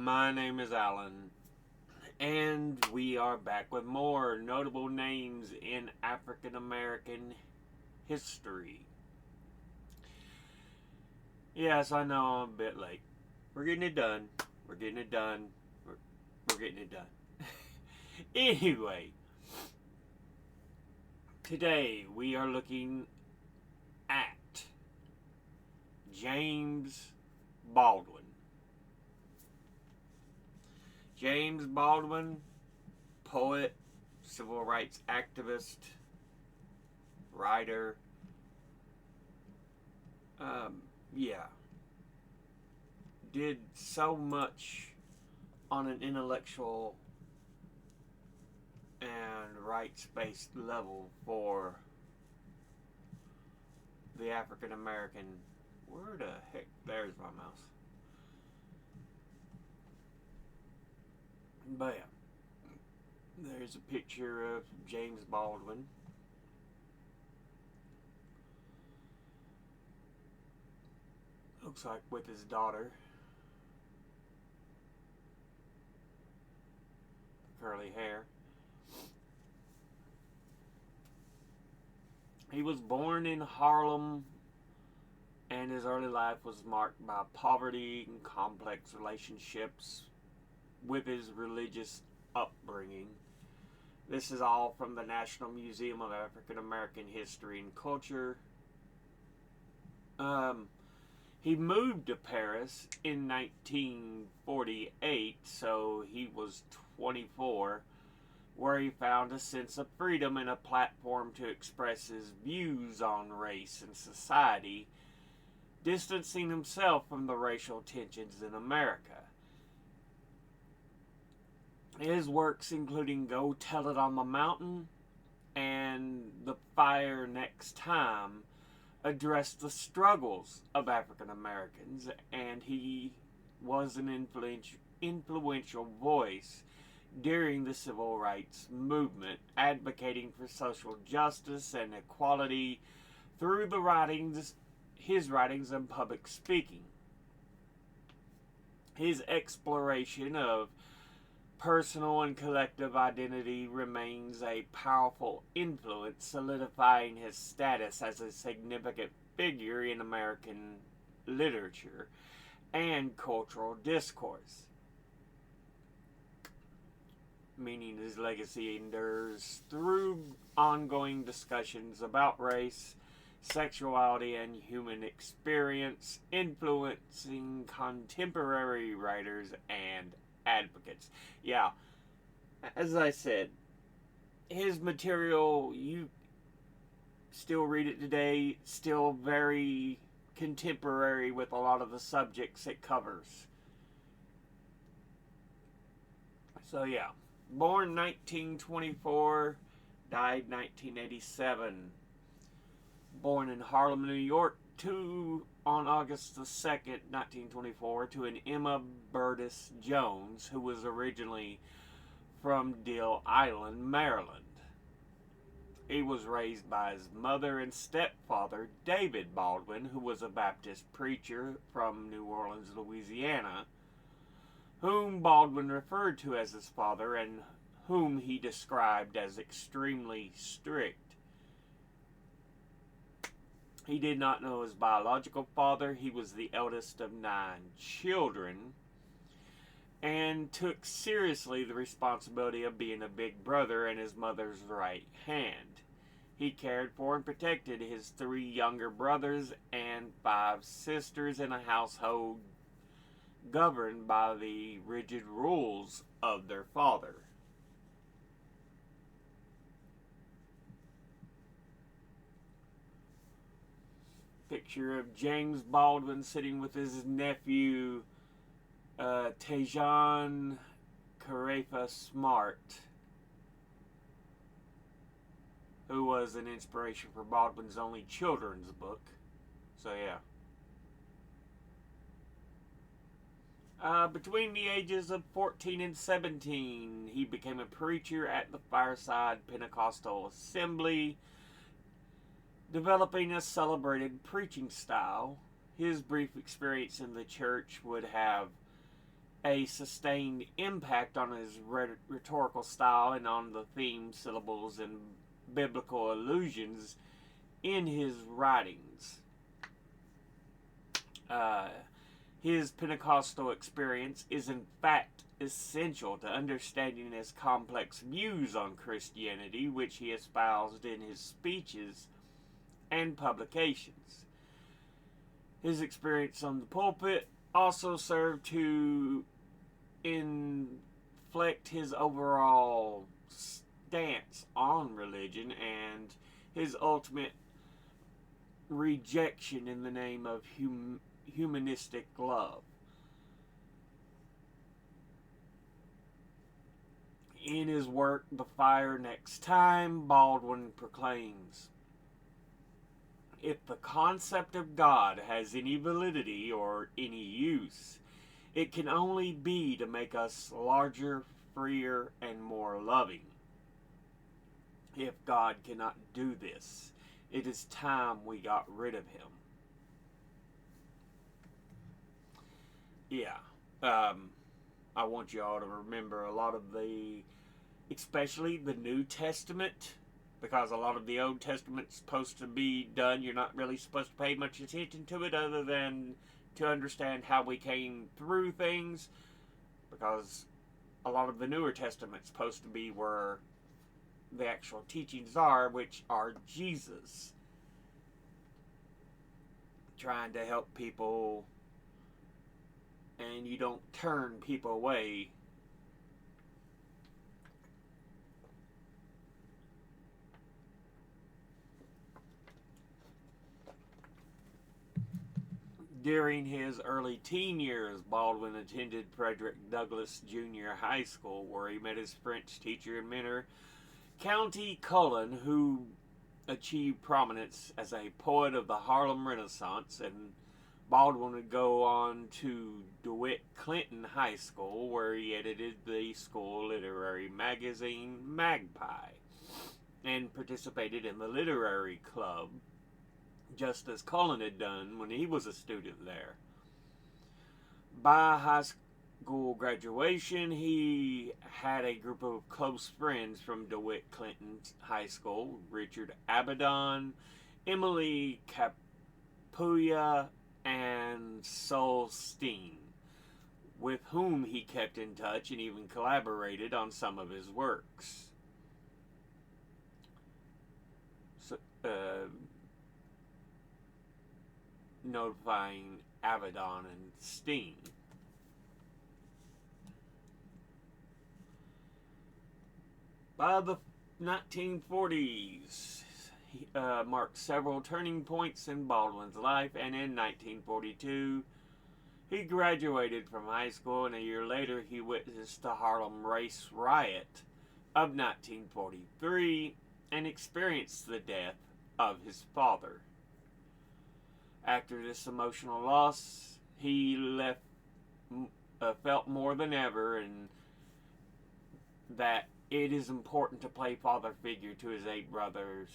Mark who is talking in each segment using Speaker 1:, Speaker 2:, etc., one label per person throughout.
Speaker 1: My name is Alan, and we are back with more notable names in African American history. Yes, I know I'm a bit late. We're getting it done. We're getting it done. We're getting it done. Anyway, today we are looking at James Baldwin. James Baldwin, poet, civil rights activist, writer. Yeah, did so much on an intellectual and rights based level for the African American. Where the heck? There's my mouse. But yeah, there's a picture of James Baldwin. Looks like with his daughter. Curly hair. He was born in Harlem, and his early life was marked by poverty and complex relationships with his religious upbringing. This is all from the National Museum of African American History and Culture. He moved to Paris in 1948, so he was 24, where he found a sense of freedom and a platform to express his views on race and society, distancing himself from the racial tensions in America. His works, including Go Tell It on the Mountain and The Fire Next Time, addressed the struggles of African Americans, and he was an influential voice during the civil rights movement, advocating for social justice and equality through his writings and public speaking. His exploration of personal and collective identity remains a powerful influence, solidifying his status as a significant figure in American literature and cultural discourse. Meaning his legacy endures through ongoing discussions about race, sexuality, and human experience, influencing contemporary writers and advocates. Yeah, as I said, his material, you still read it today, still very contemporary with a lot of the subjects it covers. So yeah, born 1924, died 1987. Born in Harlem, New York, on August the 2nd, 1924, to an Emma Burtis Jones, who was originally from Deal Island, Maryland. He was raised by his mother and stepfather, David Baldwin, who was a Baptist preacher from New Orleans, Louisiana, whom Baldwin referred to as his father and whom he described as extremely strict. He did not know his biological father. He was the eldest of 9 children and took seriously the responsibility of being a big brother and his mother's right hand. He cared for and protected his 3 younger brothers and 5 sisters in a household governed by the rigid rules of their father. Picture of James Baldwin sitting with his nephew, Tejan Karefa Smart, who was an inspiration for Baldwin's only children's book. So yeah. Between the ages of 14 and 17, he became a preacher at the Fireside Pentecostal Assembly, developing a celebrated preaching style. His brief experience in the church would have a sustained impact on his rhetorical style and on the themes, syllables, and biblical allusions in his writings. His Pentecostal experience is in fact essential to understanding his complex views on Christianity, which he espoused in his speeches and publications. His experience on the pulpit also served to inflect his overall stance on religion and his ultimate rejection in the name of humanistic love. In his work, The Fire Next Time, Baldwin proclaims, "If the concept of God has any validity or any use, it can only be to make us larger, freer, and more loving. If God cannot do this, it is time we got rid of him." Yeah. I want you all to remember a lot of especially the New Testament, because a lot of the Old Testament's supposed to be done. You're not really supposed to pay much attention to it other than to understand how we came through things, because a lot of the Newer Testament's supposed to be where the actual teachings are, which are Jesus trying to help people, and you don't turn people away. During his early teen years, Baldwin attended Frederick Douglass Junior High School, where he met his French teacher and mentor, Count Cullen, who achieved prominence as a poet of the Harlem Renaissance. And Baldwin would go on to DeWitt Clinton High School, where he edited the school literary magazine Magpie and participated in the literary club, just as Cullen had done when he was a student there. By high school graduation, he had a group of close friends from DeWitt Clinton High School: Richard Abaddon, Emily Capuya, and Sol Steen, with whom he kept in touch and even collaborated on some of his works. So, notifying Abaddon and Steen. By the 1940s, he marked several turning points in Baldwin's life, and in 1942, he graduated from high school, and a year later, he witnessed the Harlem Race Riot of 1943 and experienced the death of his father. After this emotional loss, he felt more than ever and that it is important to play father figure to his 8 brothers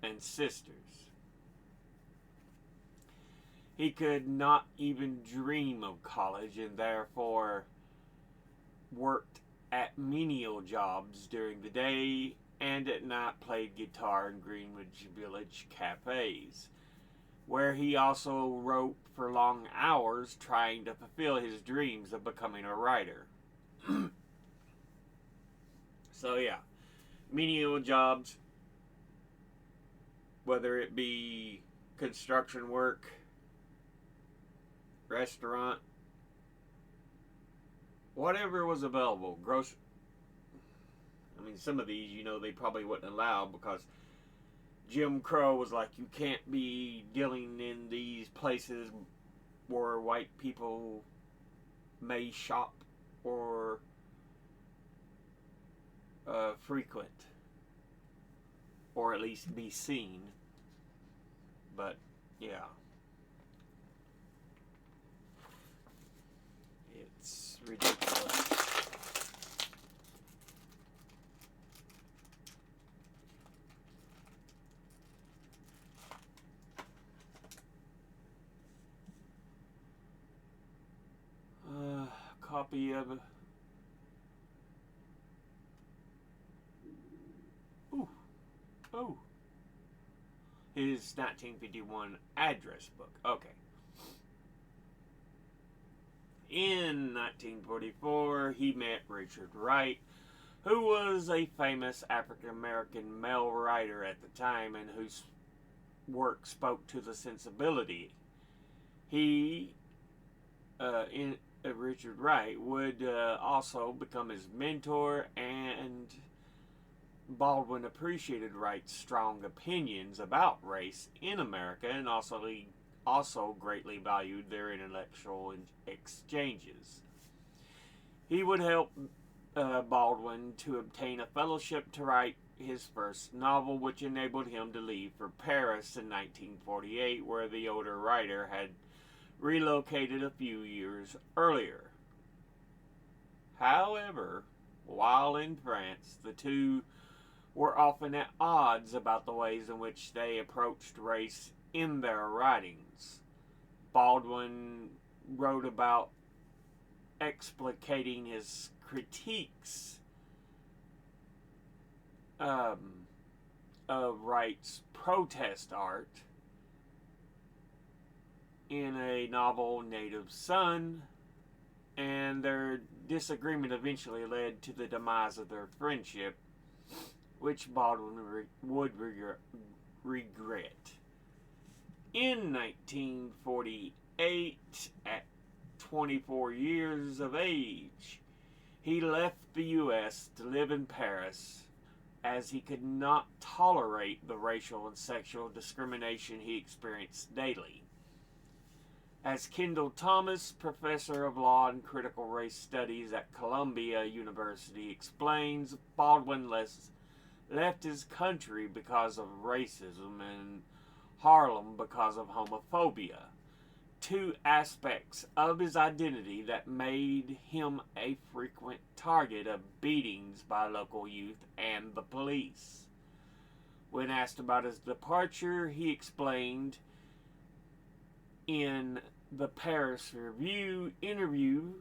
Speaker 1: and sisters. He could not even dream of college, and therefore worked at menial jobs during the day, and at night played guitar in Greenwich Village cafes, where he also wrote for long hours, trying to fulfill his dreams of becoming a writer. So yeah, menial jobs, whether it be construction work, restaurant, whatever was available. Some of these, they probably wouldn't allow, because Jim Crow was like, you can't be dealing in these places where white people may shop or frequent, or at least be seen. But yeah, it's ridiculous. copy of his 1951 address book. Okay. In 1944, he met Richard Wright, who was a famous African-American male writer at the time and whose work spoke to the sensibility. Richard Wright would also become his mentor, and Baldwin appreciated Wright's strong opinions about race in America, and also greatly valued their intellectual exchanges. He would help Baldwin to obtain a fellowship to write his first novel, which enabled him to leave for Paris in 1948, where the older writer had relocated a few years earlier. However, while in France, the two were often at odds about the ways in which they approached race in their writings. Baldwin wrote about explicating his critiques of Wright's protest art in a novel, Native Son, and their disagreement eventually led to the demise of their friendship, which Baldwin would regret. In 1948, at 24 years of age, he left the U.S. to live in Paris, as he could not tolerate the racial and sexual discrimination he experienced daily. As Kendall Thomas, professor of law and critical race studies at Columbia University, explains, Baldwin left his country because of racism and Harlem because of homophobia, two aspects of his identity that made him a frequent target of beatings by local youth and the police. When asked about his departure, he explained in the Paris Review interview,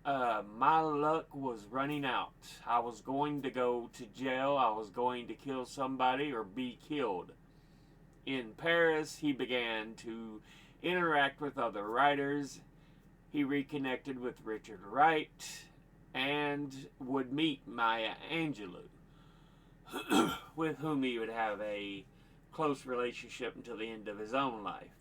Speaker 1: my luck was running out. I was going to go to jail. I was going to kill somebody or be killed. In Paris, he began to interact with other writers. He reconnected with Richard Wright and would meet Maya Angelou, with whom he would have a close relationship until the end of his own life.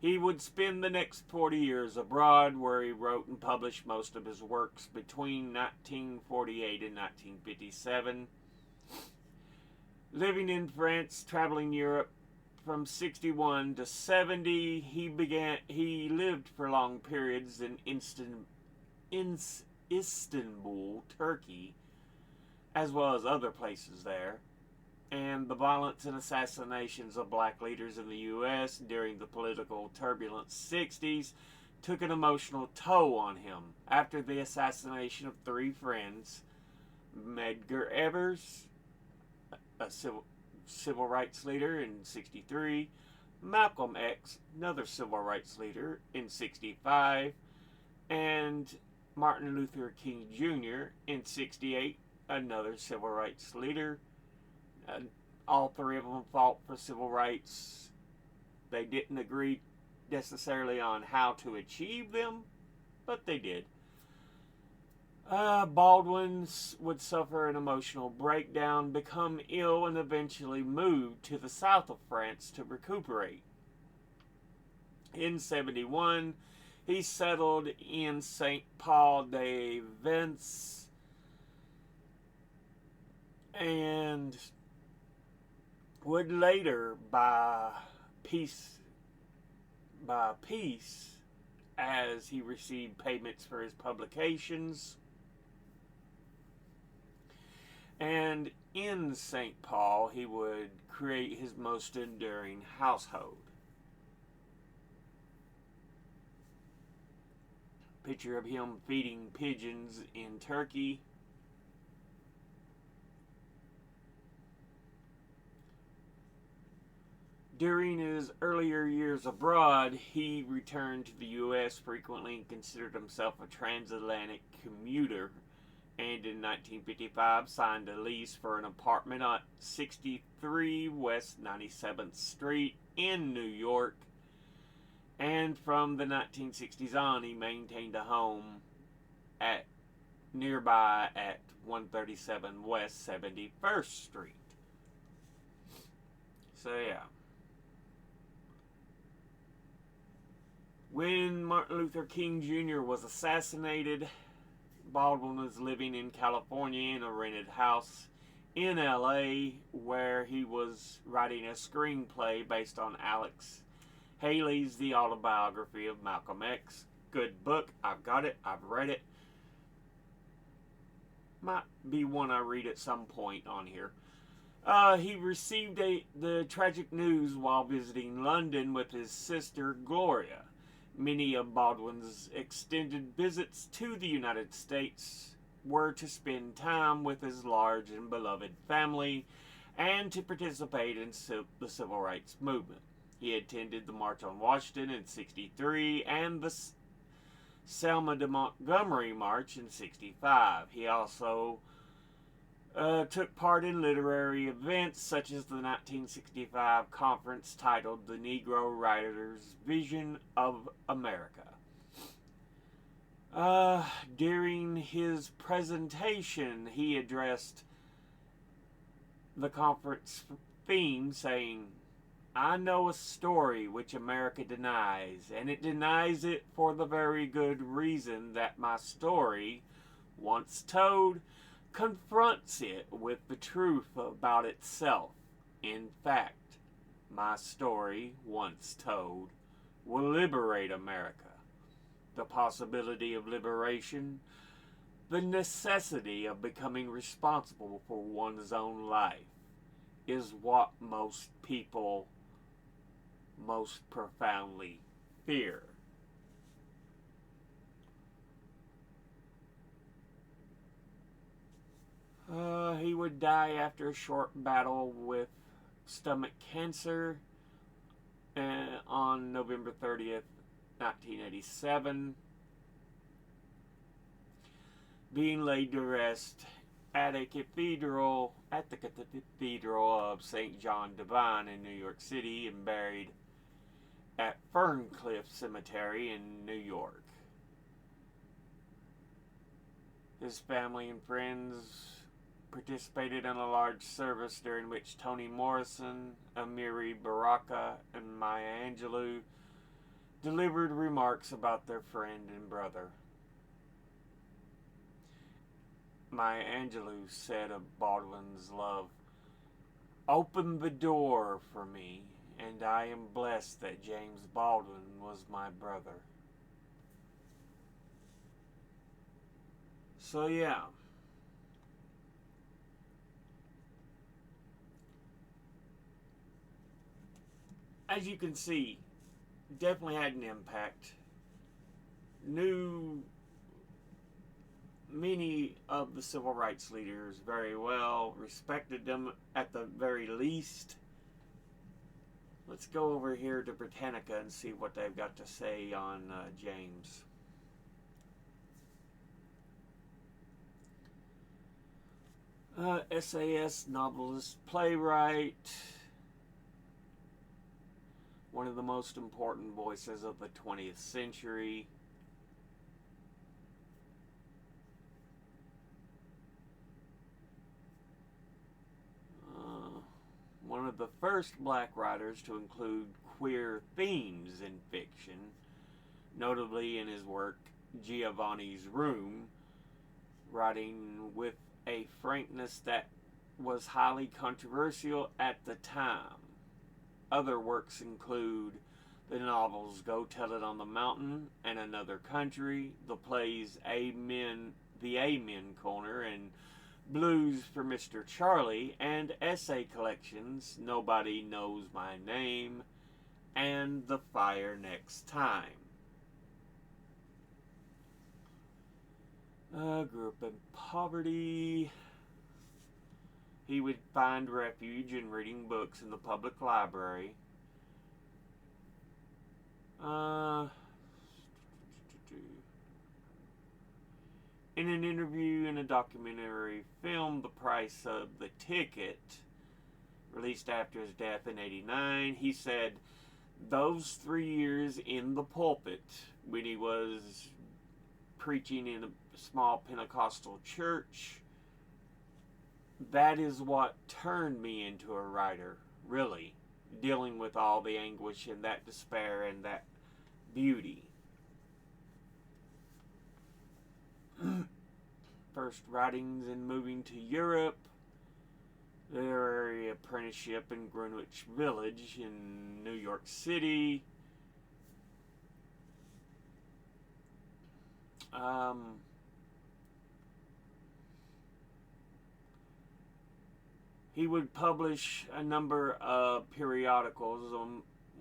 Speaker 1: He would spend the next 40 years abroad, where he wrote and published most of his works between 1948 and 1957. Living in France, traveling Europe from 61 to 70, he lived for long periods in Istanbul, Turkey, as well as other places there. And the violence and assassinations of black leaders in the U.S. during the political turbulent 60s took an emotional toll on him. After the assassination of three friends, Medgar Evers, a civil rights leader, in 63, Malcolm X, another civil rights leader, in 65, and Martin Luther King Jr. in 68, another civil rights leader. All three of them fought for civil rights. They didn't agree necessarily on how to achieve them, but they did. Baldwin would suffer an emotional breakdown, become ill, and eventually moved to the south of France to recuperate. In 71, he settled in St. Paul de Vence and would later, by peace, as he received payments for his publications. And in St. Paul, he would create his most enduring household. Picture of him feeding pigeons in Turkey. During his earlier years abroad, he returned to the U.S. frequently and considered himself a transatlantic commuter, and in 1955 signed a lease for an apartment at 63 West 97th Street in New York. And from the 1960s on, he maintained a home at nearby at 137 West 71st Street. So yeah. When Martin Luther King Jr. was assassinated, Baldwin was living in California in a rented house in LA, where he was writing a screenplay based on Alex Haley's The Autobiography of Malcolm X. Good book. I've got it. I've read it. Might be one I read at some point on here. He received the tragic news while visiting London with his sister Gloria. Many of Baldwin's extended visits to the United States were to spend time with his large and beloved family and to participate in the civil rights movement. He attended the March on Washington in '63 and the Selma to Montgomery March in '65. He also took part in literary events such as the 1965 conference titled The Negro Writer's Vision of America. During his presentation, he addressed the conference theme saying, "I know a story which America denies, and it denies it for the very good reason that my story, once told, confronts it with the truth about itself. In fact, my story, once told, will liberate America. The possibility of liberation, the necessity of becoming responsible for one's own life, is what most people most profoundly fear." He would die after a short battle with stomach cancer on November 30th, 1987, being laid to rest at the Cathedral of St. John Divine in New York City and buried at Ferncliff Cemetery in New York. His family and friends participated in a large service during which Toni Morrison, Amiri Baraka, and Maya Angelou delivered remarks about their friend and brother. Maya Angelou said of Baldwin's love, "Opened the door for me, and I am blessed that James Baldwin was my brother." So yeah. As you can see, definitely had an impact. Knew many of the civil rights leaders very well, respected them at the very least. Let's go over here to Britannica and see what they've got to say on James. SAS, novelist, playwright, one of the most important voices of the 20th century. One of the first black writers to include queer themes in fiction, notably in his work Giovanni's Room, writing with a frankness that was highly controversial at the time. Other works include the novels Go Tell It on the Mountain and Another Country, the plays The Amen Corner, and Blues for Mr. Charlie, and essay collections Nobody Knows My Name and The Fire Next Time. Grew up in poverty. He would find refuge in reading books in the public library. Uh, in an interview in a documentary film, The Price of the Ticket, released after his death in '89, he said, "Those 3 years in the pulpit, when he was preaching in a small Pentecostal church, that is what turned me into a writer, really, dealing with all the anguish and that despair and that beauty." First writings and moving to Europe, literary apprenticeship in Greenwich Village in New York City. He would publish a number of periodicals.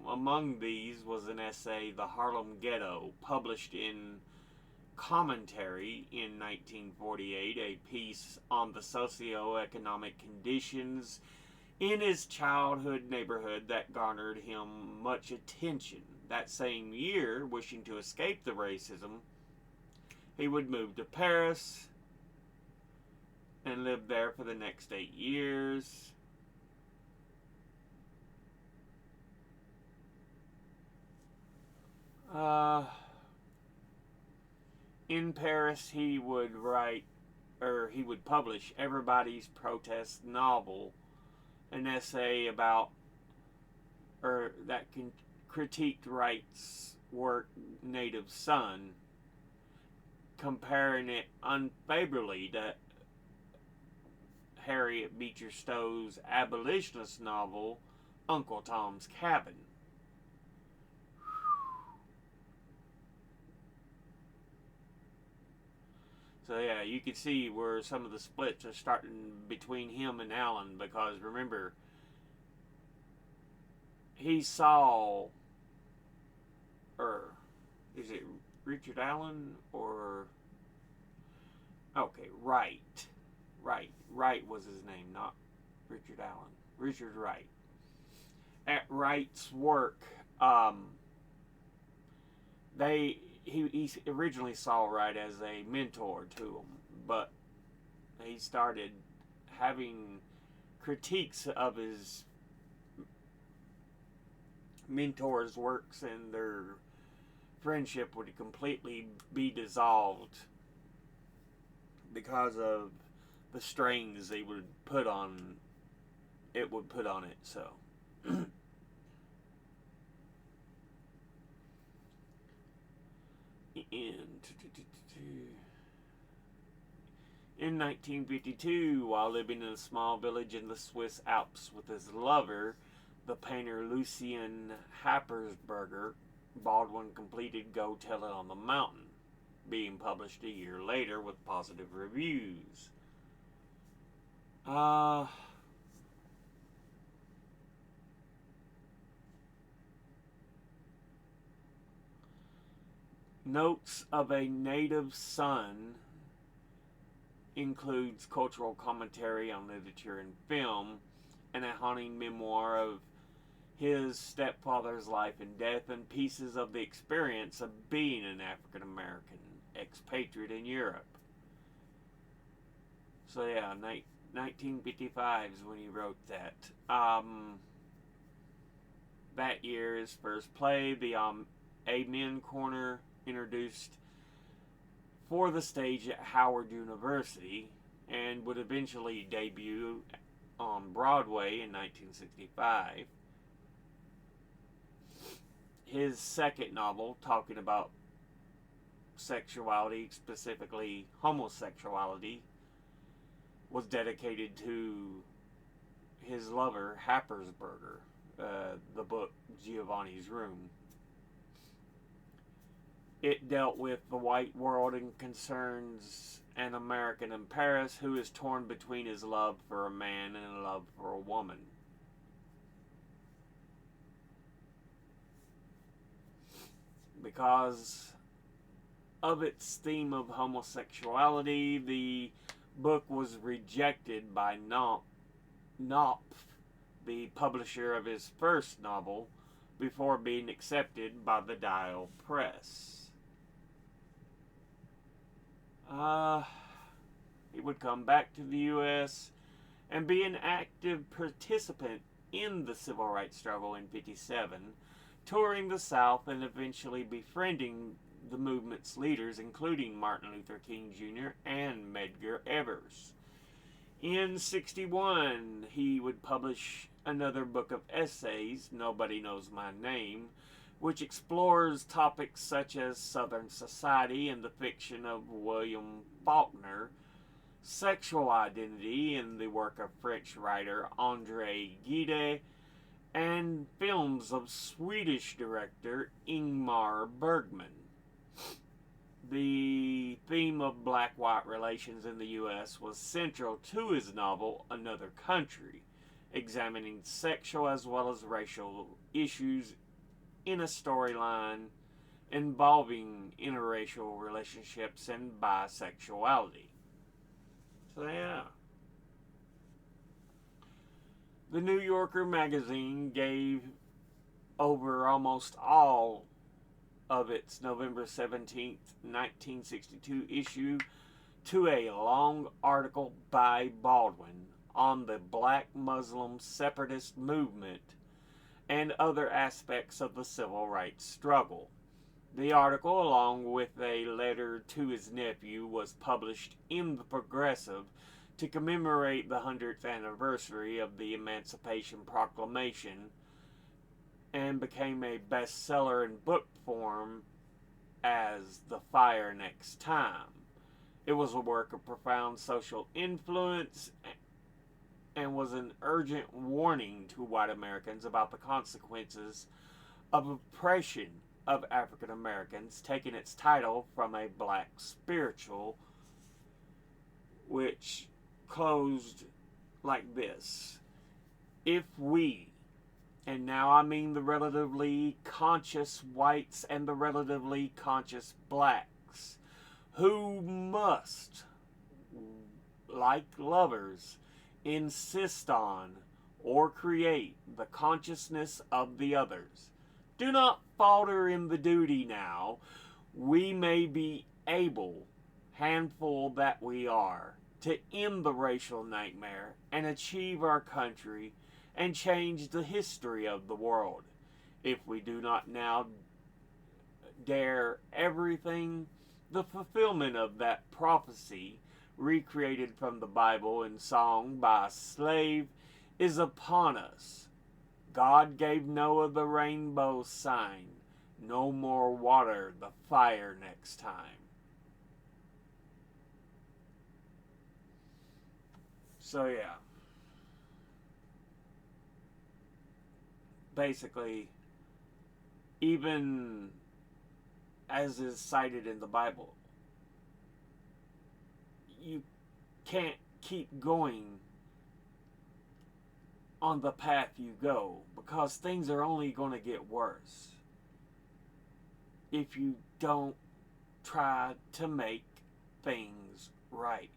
Speaker 1: Among these was an essay, "The Harlem Ghetto," published in Commentary in 1948, a piece on the socio-economic conditions in his childhood neighborhood that garnered him much attention. That same year, wishing to escape the racism, he would move to Paris and lived there for the next 8 years. In Paris, he would publish Everybody's Protest Novel, an essay about, that critiqued Wright's work, Native Son, comparing it unfavorably to Harriet Beecher Stowe's abolitionist novel, Uncle Tom's Cabin. So yeah, you can see where some of the splits are starting between him and Allen, because remember, he saw, or is it Richard Allen or, okay, Wright was his name, not Richard Allen. Richard Wright. At Wright's work, he originally saw Wright as a mentor to him, but he started having critiques of his mentor's works, and their friendship would completely be dissolved because of the strains they would put on it. So in 1952, while living in a small village in the Swiss Alps with his lover, the painter Lucien Happersberger, Baldwin completed Go Tell It on the Mountain, being published a year later with positive reviews. Notes of a Native Son includes cultural commentary on literature and film, and a haunting memoir of his stepfather's life and death, and pieces of the experience of being an African American expatriate in Europe. So yeah, 1955 is when he wrote that. That year, his first play, The Amen Corner, introduced for the stage at Howard University, and would eventually debut on Broadway in 1965. His second novel, talking about sexuality, specifically homosexuality, was dedicated to his lover, Happersberger, the book Giovanni's Room. It dealt with the white world and concerns an American in Paris who is torn between his love for a man and a love for a woman. Because of its theme of homosexuality, the book was rejected by Knopf, the publisher of his first novel, before being accepted by the Dial Press. He would come back to the U.S. and be an active participant in the civil rights struggle in '57, touring the South and eventually befriending the movement's leaders, including Martin Luther King Jr. and Medgar Evers. In '61, he would publish another book of essays, Nobody Knows My Name, which explores topics such as Southern society and the fiction of William Faulkner, sexual identity in the work of French writer André Gide, and films of Swedish director Ingmar Bergman. The theme of black-white relations in the U.S. was central to his novel Another Country, examining sexual as well as racial issues in a storyline involving interracial relationships and bisexuality. So yeah. The New Yorker magazine gave over almost all of its November 17th, 1962 issue to a long article by Baldwin on the black Muslim separatist movement and other aspects of the civil rights struggle. The article, along with a letter to his nephew, was published in The Progressive to commemorate the 100th anniversary of the Emancipation Proclamation, and became a bestseller in book form as The Fire Next Time. It was a work of profound social influence and was an urgent warning to white Americans about the consequences of oppression of African Americans, taking its title from a black spiritual, which closed like this: if we, and now I mean the relatively conscious whites and the relatively conscious blacks, who must, like lovers, insist on or create the consciousness of the others, do not falter in the duty now, we may be able, handful that we are, to end the racial nightmare and achieve our country and change the history of the world. If we do not now dare everything, the fulfillment of that prophecy, recreated from the Bible in song by a slave, is upon us. God gave Noah the rainbow sign. No more water the fire next time. So yeah. Basically, even as is cited in the Bible, you can't keep going on the path you go, because things are only going to get worse if you don't try to make things right.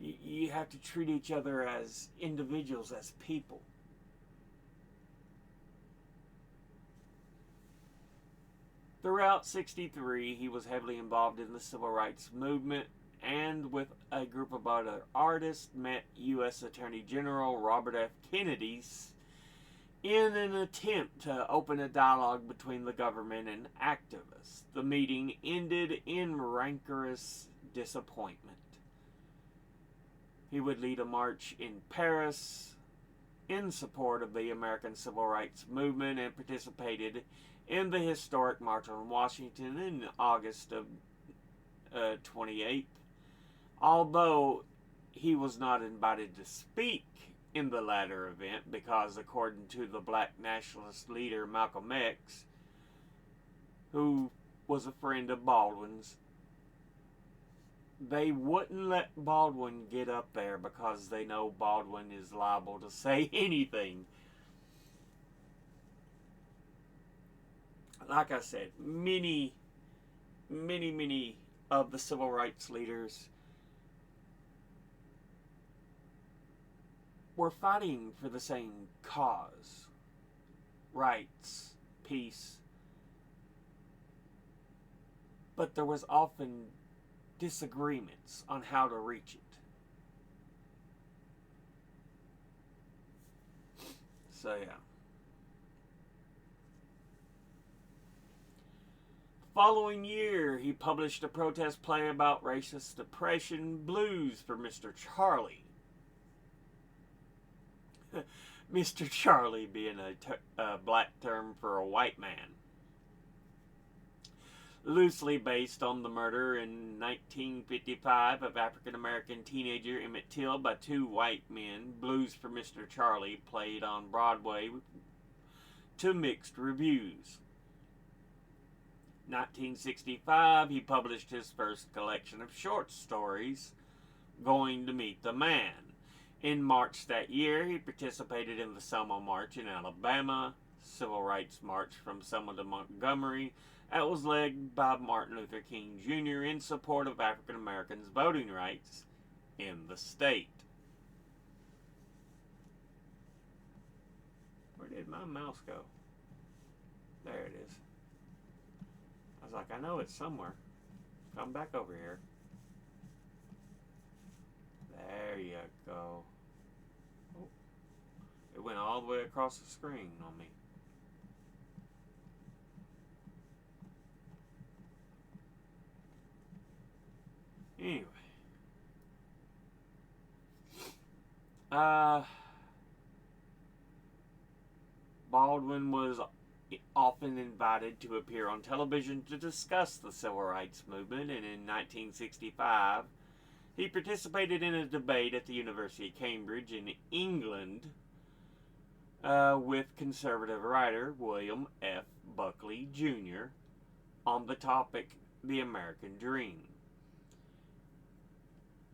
Speaker 1: You have to treat each other as individuals, as people. Throughout '63, he was heavily involved in the civil rights movement, and with a group of other artists met U.S. Attorney General Robert F. Kennedy in an attempt to open a dialogue between the government and activists. The meeting ended in rancorous disappointment. He would lead a march in Paris in support of the American Civil Rights Movement and participated in the historic March on Washington in August of 28th. Although he was not invited to speak in the latter event because, according to the black nationalist leader Malcolm X, who was a friend of Baldwin's, they wouldn't let Baldwin get up there because they know Baldwin is liable to say anything. Like I said, many of the civil rights leaders were fighting for the same cause. rights, peace, but there was often disagreements on how to reach it. So yeah. Following year, he published a protest play about racist oppression, Blues for Mr. Charlie. Mr. Charlie being a black term for a white man. Loosely based on the murder in 1955 of African-American teenager Emmett Till by two white men, Blues for Mr. Charlie played on Broadway to mixed reviews. 1965, he published his first collection of short stories, Going to Meet the Man. In March that year, he participated in the Selma March in Alabama, civil rights march from Selma to Montgomery, that was led by Martin Luther King Jr. in support of African Americans' voting rights in the state. Where did my mouse go? There it is. I was like, I know it's somewhere. Come back over here. There you go. Oh, it went all the way across the screen on me. Anyway. Baldwin was often invited to appear on television to discuss the civil rights movement, and in 1965 he participated in a debate at the University of Cambridge in England with conservative writer William F. Buckley Jr. on the topic, The American Dream.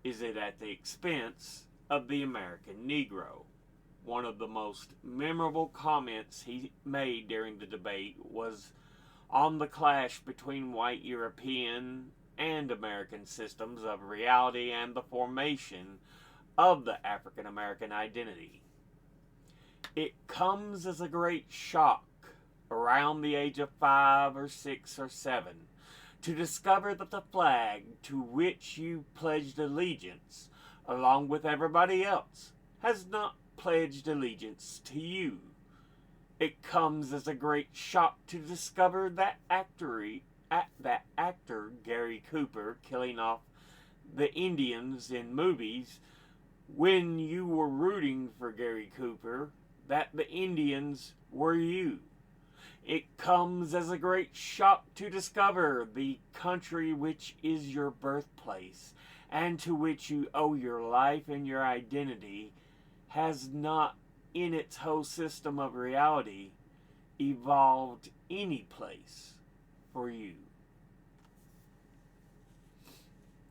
Speaker 1: Is it at the expense of the American Negro? One of the most memorable comments he made during the debate was on the clash between white European and American systems of reality and the formation of the African American identity. It comes as a great shock around the age of 5 or 6 or 7 to discover that the flag to which you pledged allegiance, along with everybody else, has not pledged allegiance to you. It comes as a great shock to discover that actor Gary Cooper killing off the Indians in movies, when you were rooting for Gary Cooper, that the Indians were you. It comes as a great shock to discover the country which is your birthplace and to which you owe your life and your identity has not, in its whole system of reality, evolved any place for you.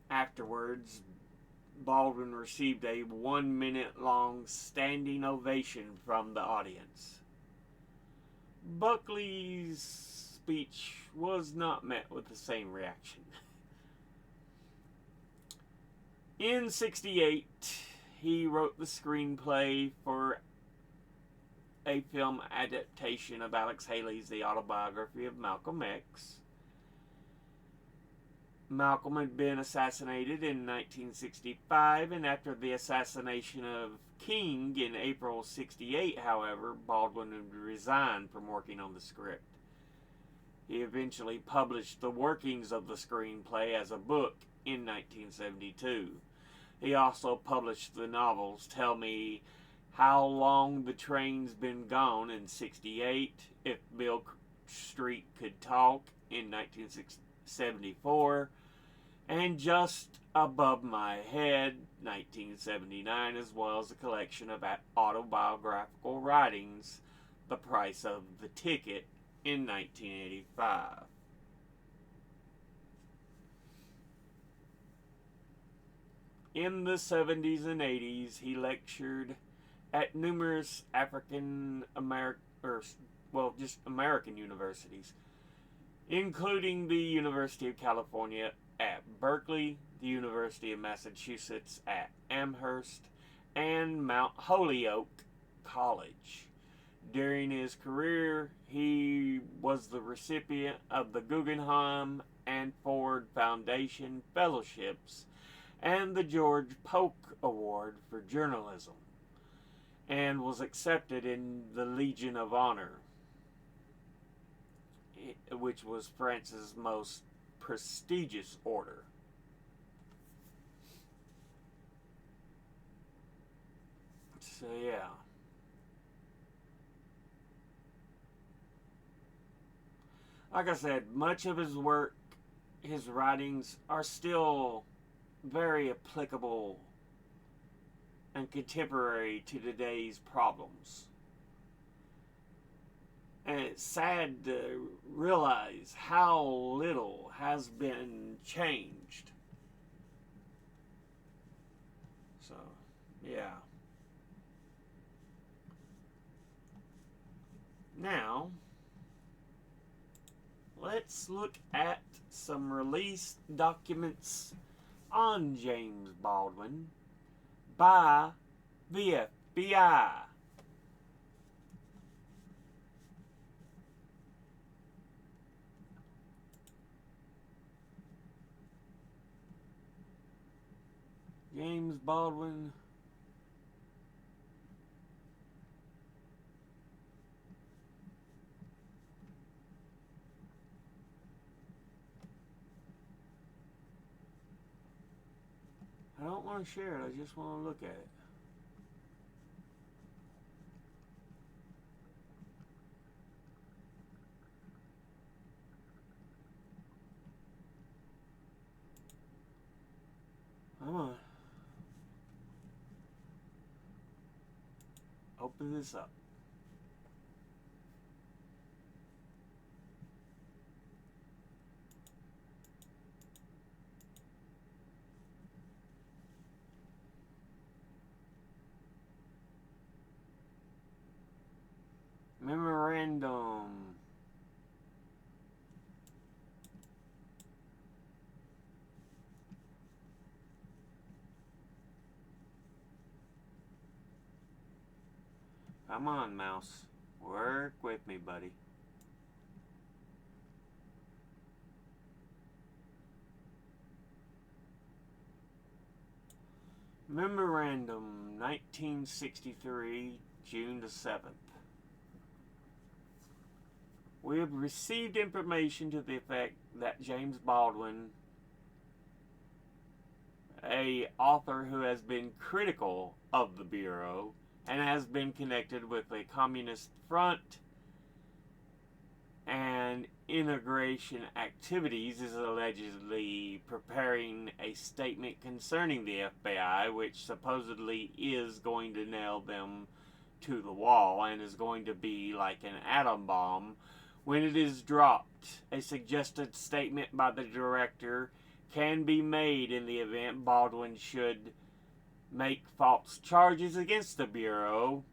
Speaker 1: Afterwards, Baldwin received a 1-minute-long standing ovation from the audience. Buckley's speech was not met with the same reaction. In '68, he wrote the screenplay for a film adaptation of Alex Haley's The Autobiography of Malcolm X. Malcolm had been assassinated in 1965, and after the assassination of King in April '68, however, Baldwin would resign from working on the script. He eventually published the workings of the screenplay as a book in 1972. He also published the novels Tell Me How Long the Train's Been Gone in '68, If Beale Street Could Talk in 1974, and Just Above My Head, 1979, as well as a collection of autobiographical writings, The Price of the Ticket, in 1985. In the 70s and 80s, he lectured at numerous American universities, including the University of California at Berkeley, the University of Massachusetts at Amherst, and Mount Holyoke College. During his career, he was the recipient of the Guggenheim and Ford Foundation Fellowships and the George Polk Award for Journalism, and was accepted in the Legion of Honor, which was France's most prestigious order. So, yeah. Like I said, much of his work, his writings, are still very applicable and contemporary to today's problems. And it's sad to realize how little has been changed. So, yeah. Now, let's look at some released documents on James Baldwin by the FBI. James Baldwin. I don't want to share it, I just want to look at it. Come on. Open this up. Memorandum. Come on, mouse. Work with me, buddy. Memorandum, 1963, June the 7th. We have received information to the effect that James Baldwin, a author who has been critical of the Bureau and has been connected with the Communist Front and integration activities, is allegedly preparing a statement concerning the FBI, which supposedly is going to nail them to the wall and is going to be like an atom bomb when it is dropped. A suggested statement by the director can be made in the event Baldwin should make false charges against the Bureau,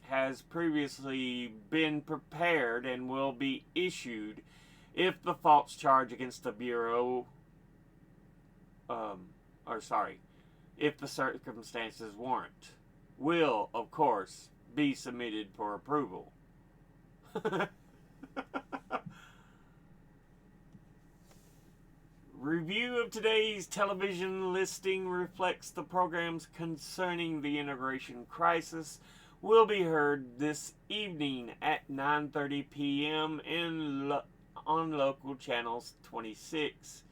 Speaker 1: has previously been prepared and will be issued if the false charge against the Bureau, if the circumstances warrant, will, of course, be submitted for approval. Review of today's television listing reflects the programs concerning the integration crisis will be heard this evening at 9:30 p.m. on local channels 26.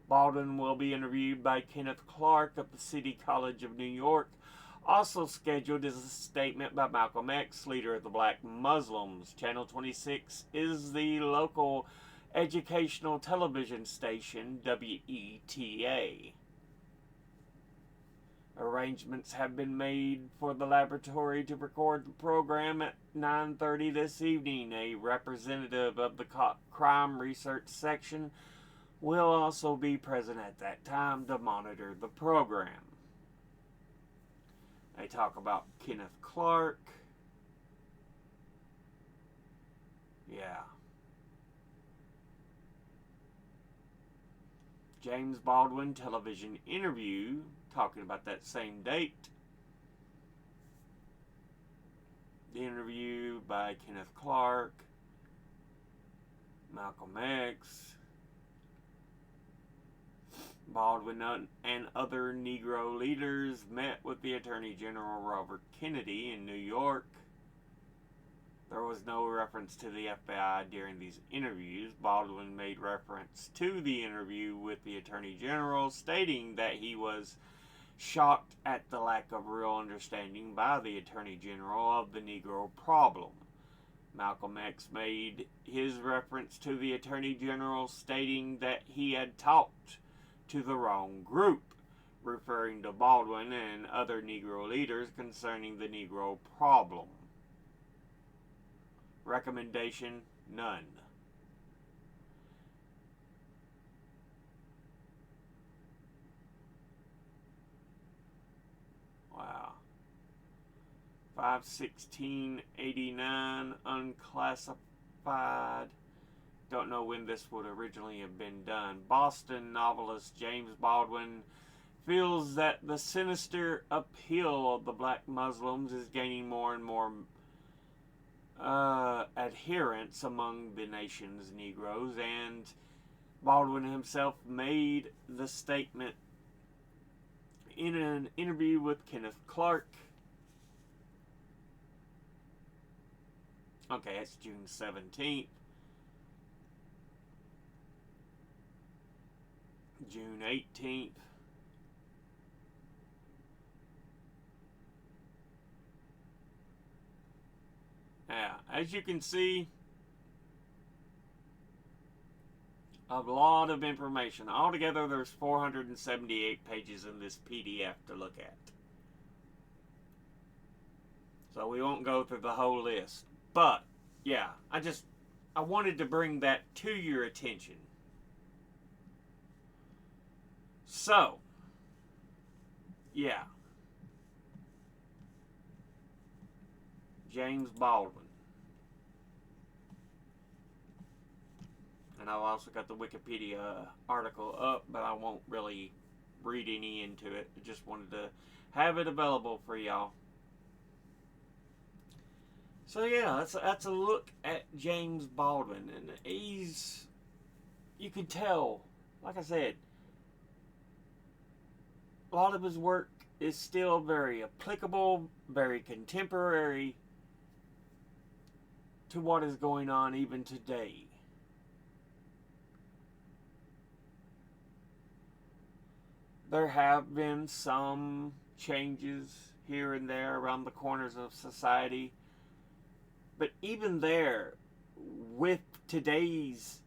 Speaker 1: Baldwin will be interviewed by Kenneth Clark of the City College of New York. Also scheduled is a statement by Malcolm X, leader of the Black Muslims. Channel 26 is the local educational television station, WETA. Arrangements have been made for the laboratory to record the program at 9:30 this evening. A representative of the crime research section will also be present at that time to monitor the program. They talk about Kenneth Clark. Yeah. James Baldwin television interview, talking about that same date. interview by Kenneth Clark, Malcolm X, Baldwin and other Negro leaders met with the Attorney General Robert Kennedy in New York. There was no reference to the FBI during these interviews. Baldwin made reference to the interview with the Attorney General, stating that he was shocked at the lack of real understanding by the Attorney General of the Negro problem. Malcolm X made his reference to the Attorney General, stating that he had talked to the wrong group, referring to Baldwin and other Negro leaders concerning the Negro problem. Recommendation: none. Wow. 5/16/89, unclassified. Don't know when this would originally have been done. Boston novelist James Baldwin feels that the sinister appeal of the black Muslims is gaining more and more adherents among the nation's Negroes, and Baldwin himself made the statement in an interview with Kenneth Clark. Okay, it's June 17th. June 18th. Yeah, as you can see, a lot of information. Altogether, there's 478 pages in this PDF to look at. So we won't go through the whole list. But, yeah, I wanted to bring that to your attention. So, yeah. James Baldwin. And I've also got the Wikipedia article up, but I won't really read any into it. I just wanted to have it available for y'all. So yeah, that's a look at James Baldwin, and you can tell, like I said, a lot of his work is still very applicable, very contemporary to what is going on even today. There have been some changes here and there around the corners of society, but even there, with today's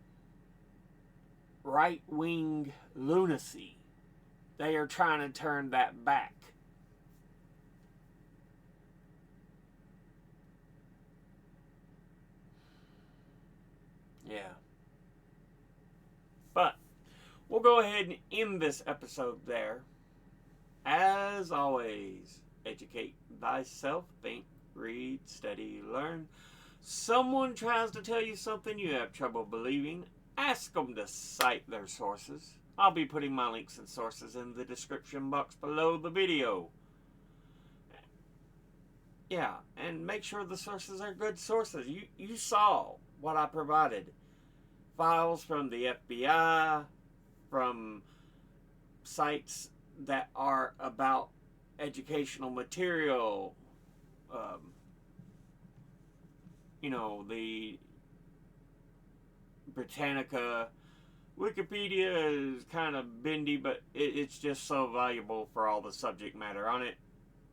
Speaker 1: right-wing lunacy, they are trying to turn that back. Yeah. But we'll go ahead and end this episode there. As always, educate thyself, think, read, study, learn. Someone tries to tell you something you have trouble believing, ask them to cite their sources. I'll be putting my links and sources in the description box below the video. Yeah, and make sure the sources are good sources. You saw what I provided. Files from the FBI, from sites that are about educational material, the Britannica. Wikipedia is kind of bendy, but it's just so valuable for all the subject matter on it.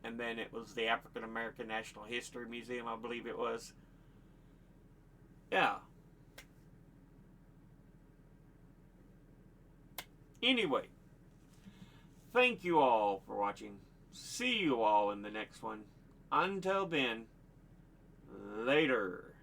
Speaker 1: And then it was the African American National History Museum, I believe it was. Yeah. Anyway, thank you all for watching. See you all in the next one. Until then, later.